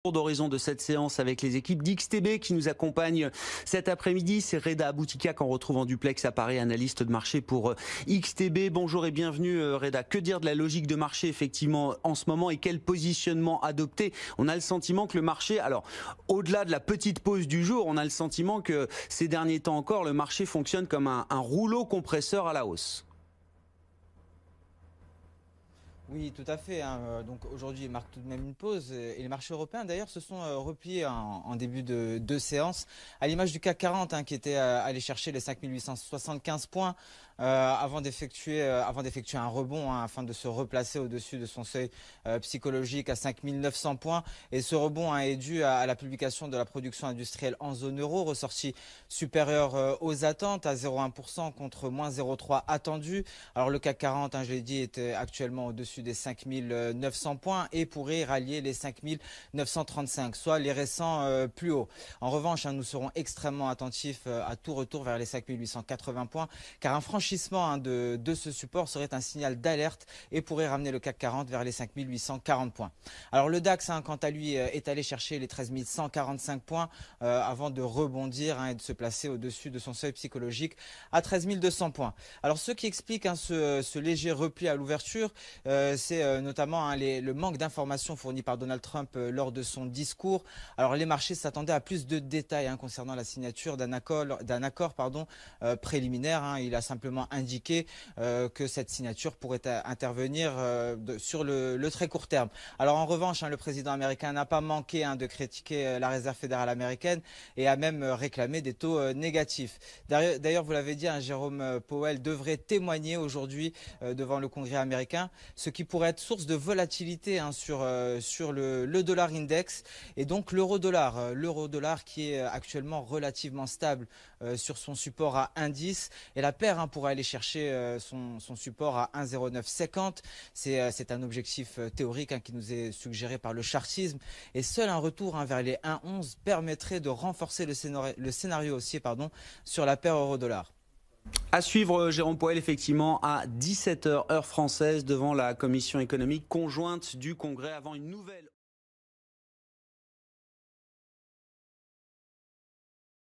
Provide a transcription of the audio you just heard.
Tour d'horizon de cette séance avec les équipes d'XTB qui nous accompagnent cet après-midi. C'est Reda Boutika qu'on retrouve en duplex à Paris, analyste de marché pour XTB. Bonjour et bienvenue Reda. Que dire de la logique de marché effectivement en ce moment et quel positionnement adopter? On a le sentiment que le marché, alors au-delà de la petite pause du jour, on a le sentiment que ces derniers temps encore, le marché fonctionne comme un rouleau compresseur à la hausse. Oui, tout à fait, hein. Donc aujourd'hui, il marque tout de même une pause. Et les marchés européens, d'ailleurs, se sont repliés en début de séance, à l'image du CAC 40, hein, qui était allé chercher les 5875 points avant d'effectuer un rebond, hein, afin de se replacer au-dessus de son seuil psychologique à 5900 points. Et ce rebond, hein, est dû à la publication de la production industrielle en zone euro, ressortie supérieure aux attentes à 0,1% contre moins 0,3 attendu. Alors le CAC 40, hein, je l'ai dit, est actuellement au-dessus des 5900 points et pourrait rallier les 5935, soit les récents plus hauts. En revanche, hein, nous serons extrêmement attentifs à tout retour vers les 5880 points, car un franchissement, hein, de ce support serait un signal d'alerte et pourrait ramener le CAC 40 vers les 5840 points. Alors le DAX, hein, quant à lui, est allé chercher les 13145 points avant de rebondir, hein, et de se placer au-dessus de son seuil psychologique à 13200 points. Alors ce qui explique, hein, ce léger repli à l'ouverture, c'est notamment, hein, le manque d'informations fournies par Donald Trump lors de son discours. Alors les marchés s'attendaient à plus de détails, hein, concernant la signature d'un accord préliminaire, hein. Il a simplement indiqué que cette signature pourrait intervenir sur le très court terme. Alors en revanche, hein, le président américain n'a pas manqué, hein, de critiquer la Réserve fédérale américaine et a même réclamé des taux négatifs. D'ailleurs, vous l'avez dit, hein, Jérôme Powell devrait témoigner aujourd'hui devant le Congrès américain, ce qui pourrait être source de volatilité, hein, sur le dollar index et donc l'euro-dollar qui est actuellement relativement stable sur son support à 1,10 et la paire, hein, pourrait aller chercher son support à 1,0950. C'est un objectif théorique, hein, qui nous est suggéré par le chartisme et seul un retour, hein, vers les 1,11 permettrait de renforcer le scénario haussier, sur la paire euro-dollar. À suivre Jérôme Powell effectivement à 17 h heure française devant la commission économique conjointe du Congrès avant une nouvelle